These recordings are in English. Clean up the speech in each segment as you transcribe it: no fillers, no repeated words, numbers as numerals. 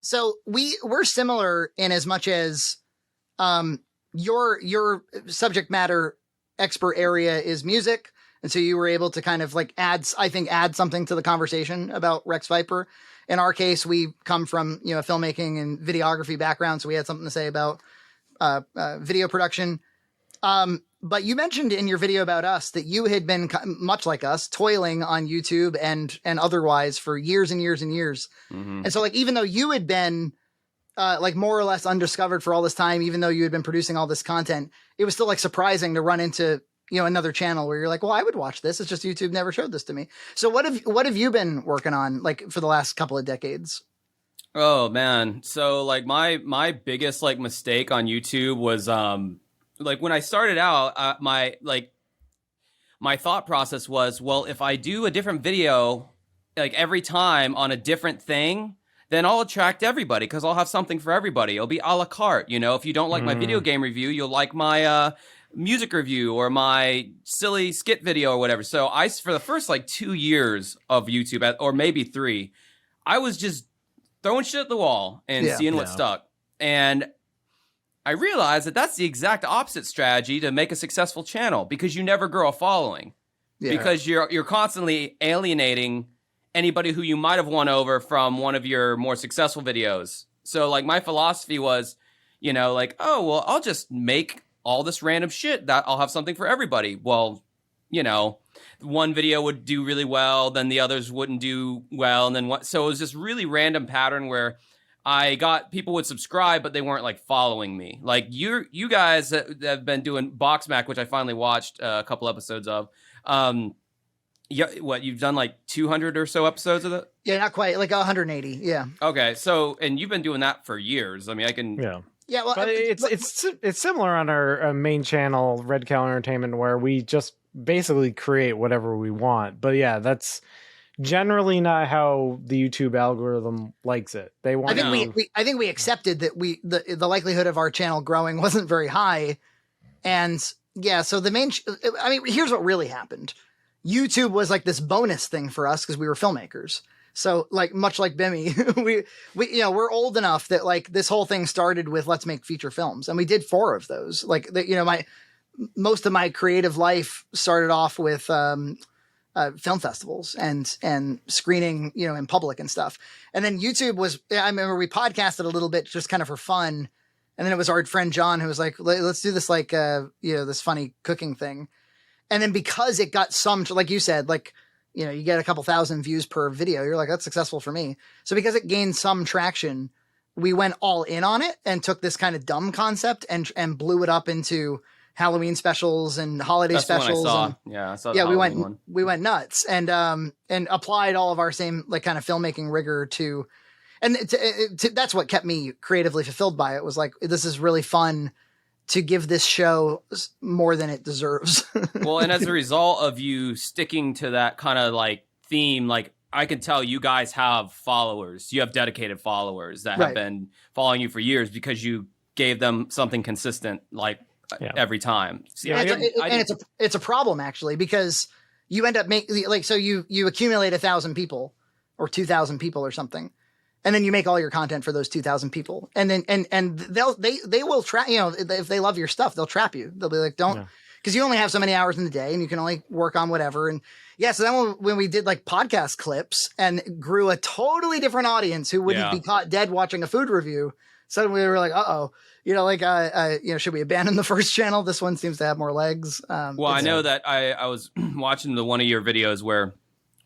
So we're similar in as much as your subject matter expert area is music. And so you were able to kind of like add something to the conversation about Rex Viper. In our case, we come from, you know, filmmaking and videography background. So we had something to say about video production. But you mentioned in your video about us that you had been much like us, toiling on YouTube and otherwise for years and years and years. Mm-hmm. And so like, even though you had been like more or less undiscovered for all this time, even though you had been producing all this content, it was still like surprising to run into, you know, another channel where you're like, well, I would watch this. It's just YouTube never showed this to me. So what have you been working on like for the last couple of decades? Oh man. So like my biggest like mistake on YouTube was like when I started out, my thought process was, well, if I do a different video like every time on a different thing, then I'll attract everybody because I'll have something for everybody. It'll be a la carte. You know, if you don't like my video game review, you'll like my music review or my silly skit video or whatever. So for the first like 2 years of YouTube, or maybe 3, I was just throwing shit at the wall and seeing what stuck. And I realized that that's the exact opposite strategy to make a successful channel, because you never grow a following, because you're constantly alienating anybody who you might have won over from one of your more successful videos. So like my philosophy was, you know, like, oh, well, I'll just make all this random shit that I'll have something for everybody. Well, you know, one video would do really well, then the others wouldn't do well. And then what? So it was this really random pattern where I got people would subscribe, but they weren't like following me. Like you guys that have been doing Box Mac, which I finally watched a couple episodes of. Yeah, what, you've done like 200 or so episodes of it? Yeah, not quite, like 180. Yeah. Okay, so and you've been doing that for years. I mean, I can. Yeah. Well, but it's similar on our main channel, Red Cow Entertainment, where we just basically create whatever we want. But yeah, that's generally not how the YouTube algorithm likes it. They want. I think we accepted that the likelihood of our channel growing wasn't very high, and yeah. So the main. I mean, here's what really happened. YouTube was like this bonus thing for us because we were filmmakers. So like much like Bimmy, we you know, we're old enough that like this whole thing started with let's make feature films, and we did 4 of those. Like you know, most of my creative life started off with film festivals and screening, you know, in public and stuff. And then YouTube was, I remember we podcasted a little bit just kind of for fun. And then it was our friend John who was like, let's do this like you know, this funny cooking thing. And then because it got some, like you said, like, you know, you get a couple thousand views per video, you're like, that's successful for me. So because it gained some traction, we went all in on it and took this kind of dumb concept and blew it up into Halloween specials and holiday specials. I saw the Halloween one. We went nuts and applied all of our same like kind of filmmaking rigor to, and that's what kept me creatively fulfilled by it, was like, this is really fun to give this show more than it deserves. Well, and as a result of you sticking to that kind of like theme, like I can tell you guys have followers. You have dedicated followers that have been following you for years because you gave them something consistent, like every time. See, it's a problem actually, because you end up making like, so you accumulate 1,000 people or 2,000 people or something. And then you make all your content for those 2,000 people. And then, and they will trap, you know, if they love your stuff, they'll trap you. They'll be like, because you only have so many hours in the day and you can only work on whatever. And so then when we did like podcast clips and grew a totally different audience who wouldn't be caught dead watching a food review, suddenly we were like, you know, like, you know, should we abandon the first channel? This one seems to have more legs. Well, I know that I was watching one of your videos where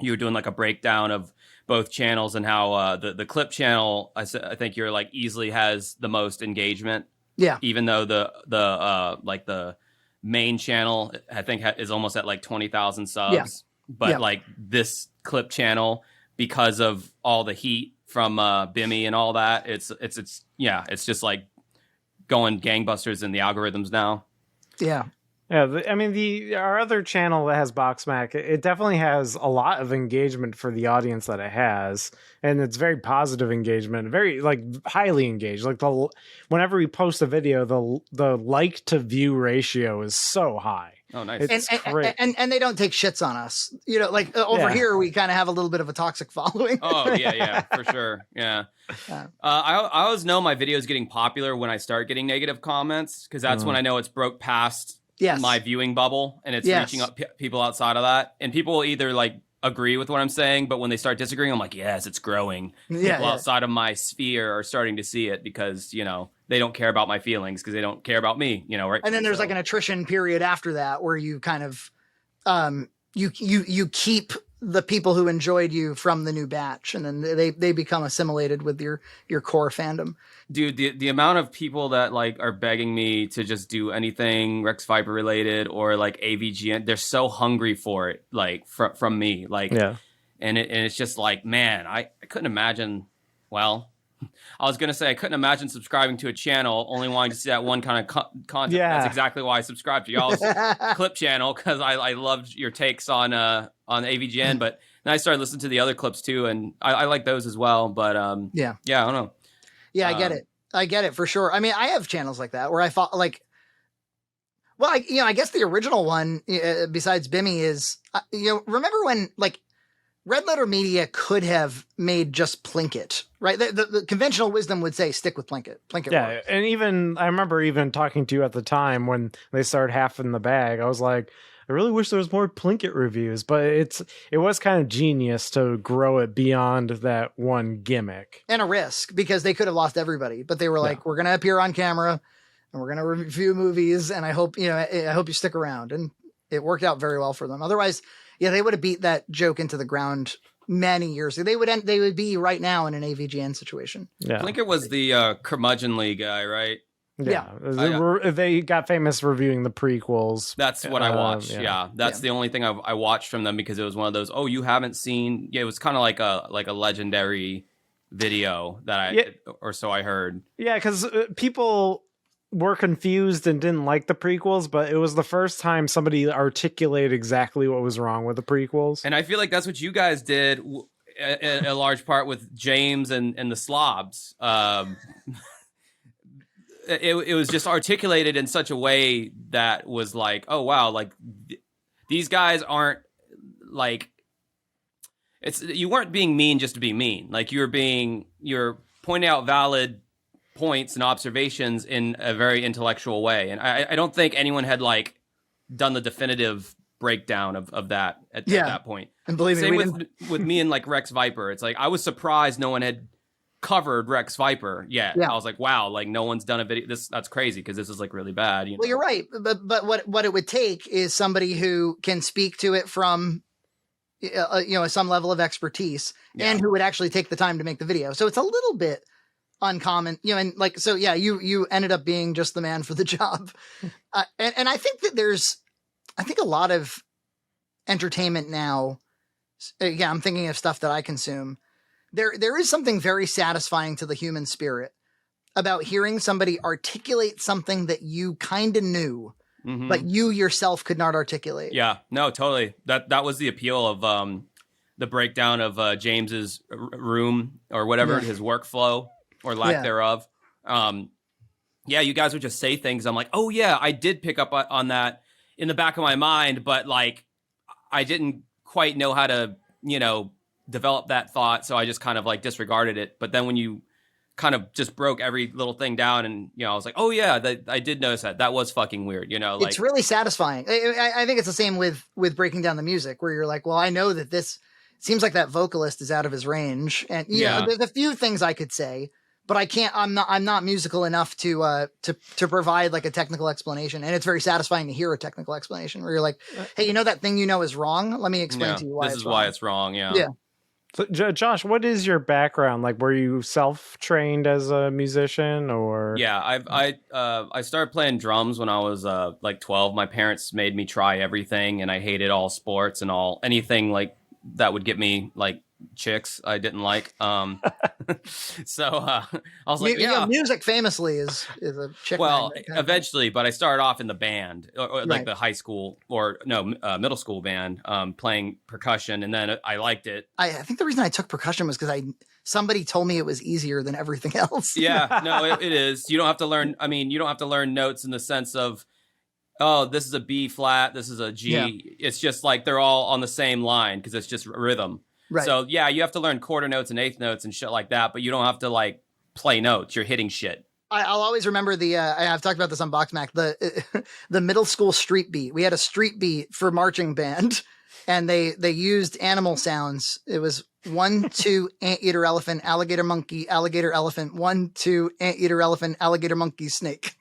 you were doing like a breakdown of both channels and how the clip channel, I think you're like easily has the most engagement. Yeah. Even though the main channel, I think is almost at like 20,000 subs. Yeah. But like this clip channel, because of all the heat from Bimmy and all that, it's just like going gangbusters in the algorithms now. Yeah. Yeah, I mean, our other channel that has Box Mac, it definitely has a lot of engagement for the audience that it has, and it's very positive engagement, very like highly engaged. Like whenever we post a video, the like to view ratio is so high. Oh, nice. It's great. And they don't take shits on us. You know, like over here, we kind of have a little bit of a toxic following. Oh yeah, for sure. Yeah. I always know my videos getting popular when I start getting negative comments, because that's when I know it's broke past my viewing bubble and it's reaching up people outside of that. And people will either like agree with what I'm saying, but when they start disagreeing, I'm like, yes, it's growing. People outside of my sphere are starting to see it because, you know, they don't care about my feelings because they don't care about me, you know, right? And then there's like an attrition period after that where you kind of you keep the people who enjoyed you from the new batch, and then they become assimilated with your core fandom. Dude, the amount of people that like are begging me to just do anything Rex Viper related or like AVGN, they're so hungry for it, like from me, like, and it's just like, man, I couldn't imagine. Well, I was gonna say I couldn't imagine subscribing to a channel only wanting to see that one kind of content. Yeah. That's exactly why I subscribed to y'all's clip channel, because I loved your takes on AVGN. But then I started listening to the other clips too, and I like those as well. But I don't know. Yeah, I get it. I get it for sure. I mean, I have channels like that where I thought like, well, I guess the original one besides Bimmy is, remember when like Red Letter Media could have made just Plinkett, right? The conventional wisdom would say stick with Plinkett. Plinkett works. And even I remember even talking to you at the time when they started half in the bag. I was like, I really wish there was more Plinkett reviews, but it was kind of genius to grow it beyond that one gimmick. And a risk, because they could have lost everybody, but they were like, we're going to appear on camera and we're going to review movies, and I hope you stick around. And it worked out very well for them. Otherwise, they would have beat that joke into the ground many years ago. They would be right now in an AVGN situation. Yeah. Plinkett was the curmudgeonly guy, right? Yeah. They got famous reviewing the prequels. That's what I watched. That's the only thing I watched from them, because it was one of those, you haven't seen. Yeah, it was kind of like a legendary video that or so I heard. Yeah, because people were confused and didn't like the prequels, but it was the first time somebody articulated exactly what was wrong with the prequels. And I feel like that's what you guys did in a large part with James and the Slobs. It was just articulated in such a way that was like, oh wow, like these guys aren't like, you weren't being mean just to be mean. Like you're pointing out valid points and observations in a very intellectual way. And I don't think anyone had like done the definitive breakdown of that at that point. And believe me, same with me and like Rex Viper. It's like I was surprised no one had covered Rex Viper yet. I was like, wow, like no one's done a video. That's crazy, because this is like really bad. Well, you're right, but what it would take is somebody who can speak to it from some level of expertise, and who would actually take the time to make the video. So it's a little bit uncommon, and like, so you ended up being just the man for the job. And I think that I think a lot of entertainment now, I'm thinking of stuff that I consume. There is something very satisfying to the human spirit about hearing somebody articulate something that you kind of knew, but you yourself could not articulate. Yeah, no, totally. That was the appeal of the breakdown of James's room or whatever, his workflow or lack thereof. You guys would just say things. I'm like, oh yeah, I did pick up on that in the back of my mind, but like I didn't quite know how to, develop that thought, so I just kind of like disregarded it. But then when you kind of just broke every little thing down, and I was like, oh yeah, I did notice that was fucking weird. Like, it's really satisfying. I think it's the same with breaking down the music, where you're like, well, I know that this seems like that vocalist is out of his range, and there's a few things I could say, but I can't. I'm not musical enough to provide like a technical explanation, and it's very satisfying to hear a technical explanation where you're like, hey, that thing is wrong. Let me explain to you why. This is why it's wrong. Yeah. So, Josh, what is your background? Like, were you self-trained as a musician, or? Yeah, I started playing drums when I was like 12. My parents made me try everything, and I hated all sports and anything like that would get me like chicks I didn't like. So I was like, music famously is a chick. Well, eventually, but I started off in the band, or like the high school middle school band, playing percussion, and then I liked it. I think the reason I took percussion was because somebody told me it was easier than everything else. Yeah, no, it is. You don't have to learn. I mean, you don't have to learn notes in the sense of oh, this is a B flat, this is a G. Yeah. It's just like they're all on the same line because it's just rhythm. Right. So yeah, you have to learn quarter notes and eighth notes and shit like that, but you don't have to like play notes. You're hitting shit. I'll always remember I've talked about this on BoxMac, the middle school street beat. We had a street beat for marching band, and they used animal sounds. It was 1, 2, anteater elephant, alligator monkey, alligator elephant, 1, 2, anteater elephant, alligator monkey, snake.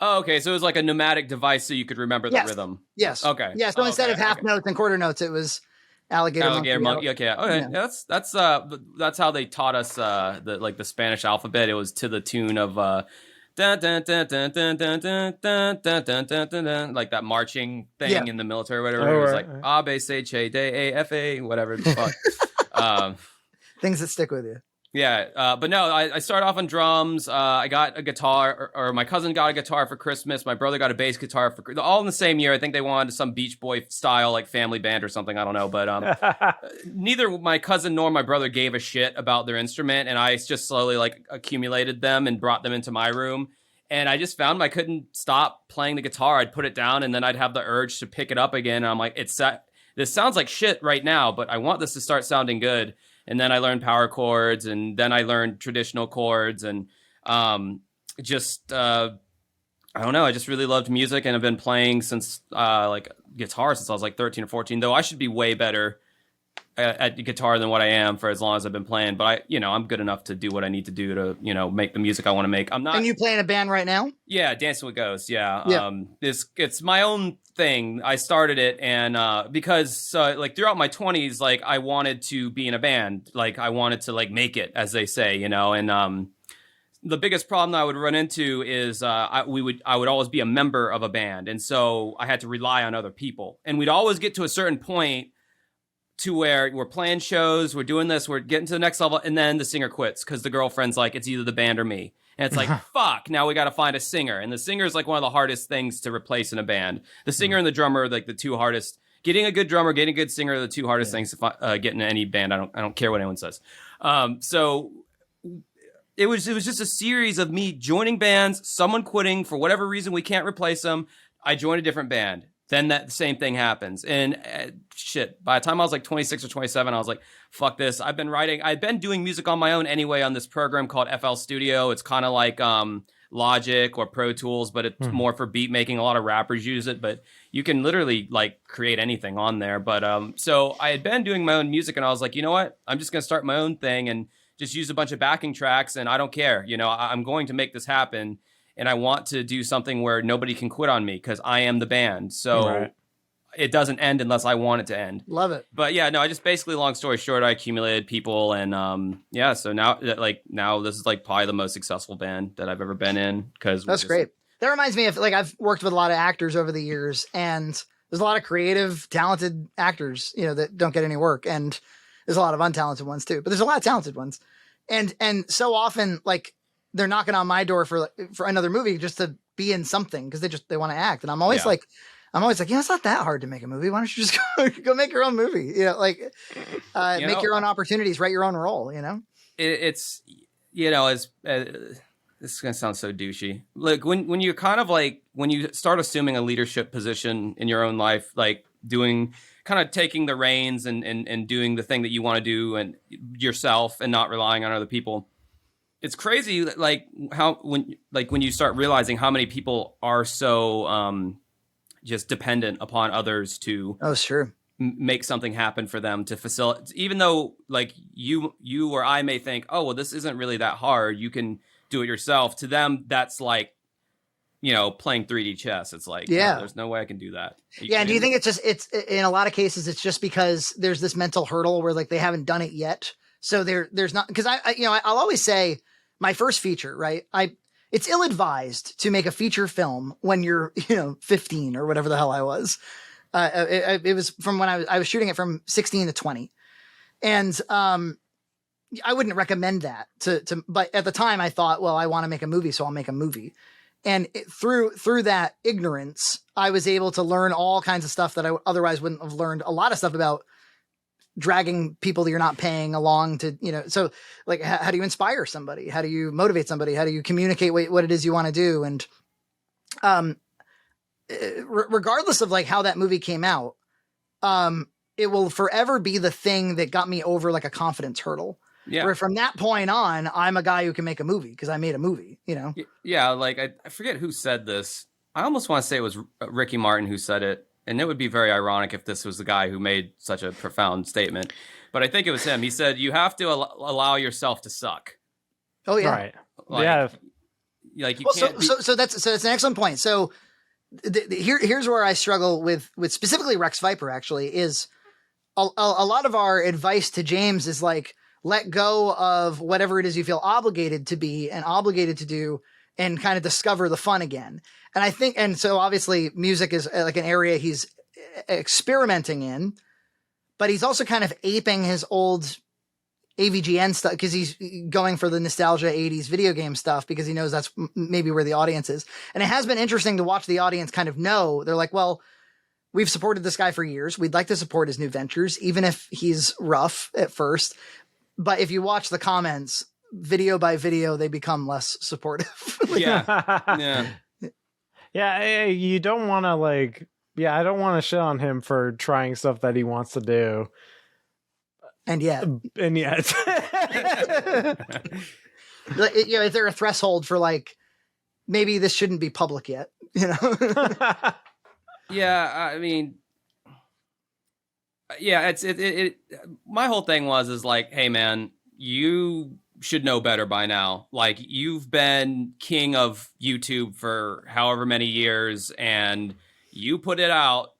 Oh, okay. So it was like a pneumatic device so you could remember the rhythm. Yes. Okay. Yeah. So instead of half notes and quarter notes, it was alligator monkey. Okay. Okay. Yeah. That's how they taught us the Spanish alphabet. It was to the tune of dun, dun, dun, dun, dun, dun, dun, dun, dun, dun, dun, dun, dun, like that marching thing in the military or whatever. It was like A B C D E F A whatever the fuck. Things that stick with you. Yeah, but no, I started off on drums. I got a guitar, or my cousin got a guitar for Christmas. My brother got a bass guitar for all in the same year. I think they wanted some Beach Boy style, like family band or something. I don't know, but neither my cousin nor my brother gave a shit about their instrument, and I just slowly like accumulated them and brought them into my room. And I just found I couldn't stop playing the guitar. I'd put it down, and then I'd have the urge to pick it up again. And I'm like, this sounds like shit right now, but I want this to start sounding good. And then I learned power chords, and then I learned traditional chords, and I don't know. I just really loved music, and I've been playing since like guitar since I was like 13 or 14. Though I should be way better at guitar than what I am for as long as I've been playing. But I'm good enough to do what I need to do to make the music I want to make. I'm not. And you play in a band right now? Yeah, Dancing with Ghosts. Yeah. It's my own thing. I started it, and because like throughout my 20s, like I wanted to be in a band. Like I wanted to like make it, as they say, and the biggest problem that I would run into is I would always be a member of a band, and so I had to rely on other people, and we'd always get to a certain point to where we're playing shows, we're doing this, we're getting to the next level, and then the singer quits because the girlfriend's like, it's either the band or me. And it's like, fuck, now we got to find a singer. And the singer is like one of the hardest things to replace in a band. The singer and the drummer are like the two hardest. Getting a good drummer, getting a good singer are the two hardest things to get in any band. I don't care what anyone says. So it was just a series of me joining bands, someone quitting for whatever reason, we can't replace them. I joined a different band. Then that same thing happens. And shit, by the time I was like 26 or 27, I was like, fuck this. I've been doing music on my own anyway on this program called FL Studio. It's kind of like Logic or Pro Tools, but it's more for beat making. A lot of rappers use it, but you can literally like create anything on there. But so I had been doing my own music, and I was like, you know what? I'm just going to start my own thing and just use a bunch of backing tracks, and I don't care. I'm going to make this happen. And I want to do something where nobody can quit on me because I am the band. So it doesn't end unless I want it to end. Love it. But yeah, no, I just basically, long story short, I accumulated people. And so now this is like probably the most successful band that I've ever been in. That's great. That reminds me of like, I've worked with a lot of actors over the years, and there's a lot of creative, talented actors, that don't get any work. And there's a lot of untalented ones too, but there's a lot of talented ones. And so often, like, they're knocking on my door for another movie just to be in something because they want to act. And I'm always like, it's not that hard to make a movie. Why don't you just go make your own movie? Make your own opportunities, write your own role. It's this is gonna sound so douchey. Like when you're kind of like when you start assuming a leadership position in your own life, like kind of taking the reins and doing the thing that you want to do and yourself and not relying on other people. It's crazy, like how when you start realizing how many people are so just dependent upon others to make something happen for them to facilitate. Even though like you or I may think, oh well, this isn't really that hard. You can do it yourself. To them, that's like playing 3D chess. It's like, no, there's no way I can do that. And do you think it's in a lot of cases it's just because there's this mental hurdle where like they haven't done it yet? So there's not, because I'll always say. My first feature, right? It's ill-advised to make a feature film when you're, 15 or whatever the hell I was. It was from when I was shooting it from 16 to 20. And I wouldn't recommend that but at the time I thought, well, I want to make a movie, so I'll make a movie. And through that ignorance, I was able to learn all kinds of stuff that I otherwise wouldn't have learned. A lot of stuff about dragging people that you're not paying along to, so like, how do you inspire somebody? How do you motivate somebody? How do you communicate what it is you want to do? And regardless of like how that movie came out, it will forever be the thing that got me over like a confidence hurdle. Yeah. Where from that point on, I'm a guy who can make a movie because I made a movie, you know? Yeah, like I forget who said this. I almost want to say it was Ricky Martin who said it, and it would be very ironic if this was the guy who made such a profound statement. But I think it was him. He said, "You have to allow yourself to suck." Oh yeah, Right. Like, yeah. Like you well, can't. so that's an excellent point. So here's where I struggle with specifically Rex Viper. Actually, is a lot of our advice to James is like, let go of whatever it is you feel obligated to be and obligated to do, and kind of discover the fun again. And I think, and so obviously music is like an area he's experimenting in, but he's also kind of aping his old AVGN stuff because he's going for the nostalgia 80s video game stuff because he knows that's maybe where the audience is. And it has been interesting to watch the audience kind of know. They're like, well, we've supported this guy for years. We'd like to support his new ventures, even if he's rough at first. But if you watch the comments, video by video, they become less supportive. Yeah. Yeah, you don't want to like. Yeah, I don't want to shit on him for trying stuff that he wants to do. And yet, you know, is there a threshold for like, maybe this shouldn't be public yet? You know? Yeah, I mean, yeah, it. My whole thing is like, hey man, you should know better by now. Like, you've been king of YouTube for however many years, and you put it out,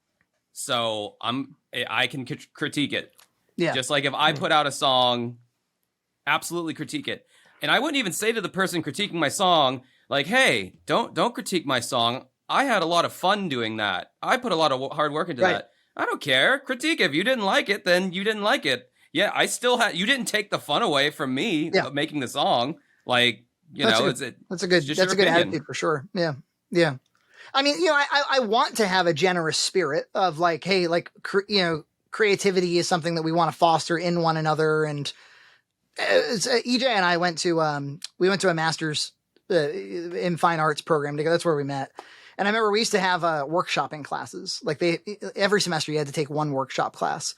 so I can critique it. Yeah. Just like if I put out a song, absolutely critique it. And I wouldn't even say to the person critiquing my song, like, hey, don't critique my song. I had a lot of fun doing that. I put a lot of hard work into that. I don't care. Critique it. If you didn't like it, then you didn't like it. Yeah, I still had. You didn't take the fun away from me making the song. Like, that's a good attitude for sure. Yeah, yeah. I mean, you know, I want to have a generous spirit of like, hey, like, creativity is something that we want to foster in one another. And EJ and I went to a master's in fine arts program together. That's where we met. And I remember we used to have workshopping classes. Like every semester you had to take one workshop class.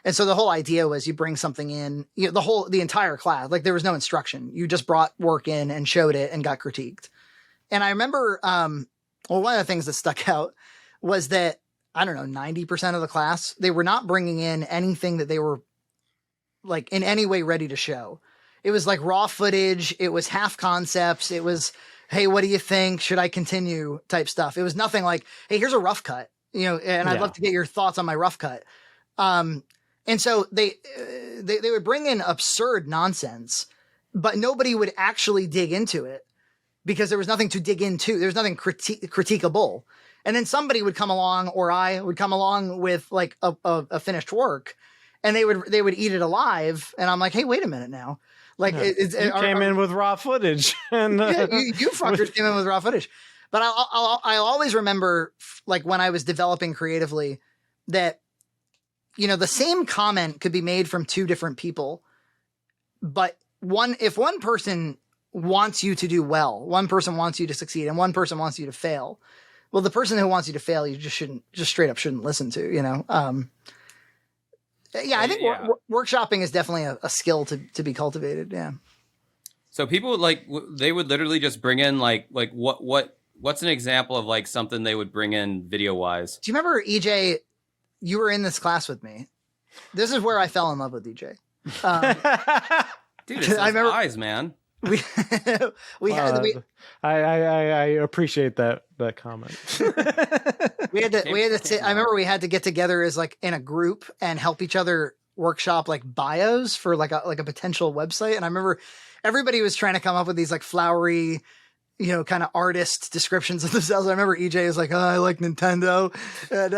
And so the whole idea was you bring something in, the entire class, like there was no instruction. You just brought work in and showed it and got critiqued. And I remember, one of the things that stuck out was that, I don't know, 90% of the class, they were not bringing in anything that they were like in any way ready to show. It was like raw footage. It was half concepts. It was, hey, what do you think? Should I continue type stuff? It was nothing like, hey, here's a rough cut, and I'd love to get your thoughts on my rough cut. And so they would bring in absurd nonsense, but nobody would actually dig into it because there was nothing to dig into. There was nothing critiquable. And then somebody would come along, or I would come along with like a finished work, and they would eat it alive. And I'm like, hey, wait a minute now. Like you came in with raw footage, and you fuckers came in with raw footage. But I always remember, like when I was developing creatively, that the same comment could be made from two different people, but if one person wants you to do well, one person wants you to succeed, and one person wants you to fail. Well, the person who wants you to fail, you just straight up shouldn't listen to. I think workshopping is definitely a skill to be cultivated. Yeah. So people they would literally just bring in like what's an example of like something they would bring in video wise? Do you remember, EJ? You were in this class with me. This is where I fell in love with EJ. Dude, it's eyes, man. I appreciate that comment. we had to sit. I remember we had to get together as like in a group and help each other workshop like bios for like a potential website. And I remember everybody was trying to come up with these like flowery, kind of artist descriptions of themselves. I remember EJ is like, oh, I like Nintendo. And,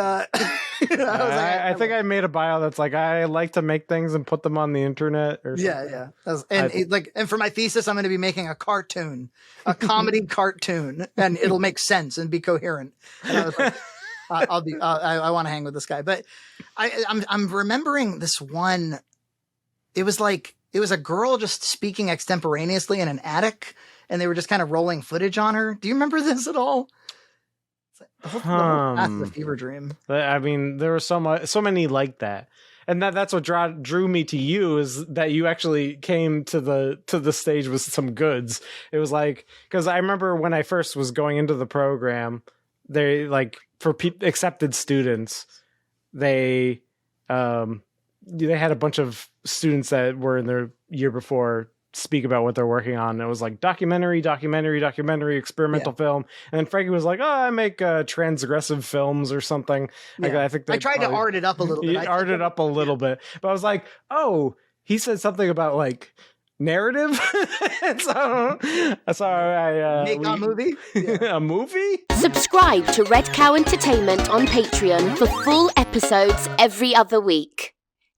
I think I made a bio that's like, I like to make things and put them on the internet. Or yeah. And for my thesis, I'm going to be making a cartoon, a comedy cartoon, and it'll make sense and be coherent. And I was like, I want to hang with this guy. But I'm remembering this one. It was a girl just speaking extemporaneously in an attic, and they were just kind of rolling footage on her. Do you remember this at all? The whole path is a fever dream. I mean, there were so many like that. And that's what drew me to you, is that you actually came to the stage with some goods. It was like, because I remember when I first was going into the program, they like for accepted students, they had a bunch of students that were in their year before speak about what they're working on. It was like documentary, experimental film. And then Frankie was like, "Oh, I make transgressive films or something." Yeah. Like, I think I tried to art it up a little bit. Bit, but I was like, "Oh, he said something about like narrative." so I make a movie. A movie. Subscribe to Red Cow Entertainment on Patreon for full episodes every other week.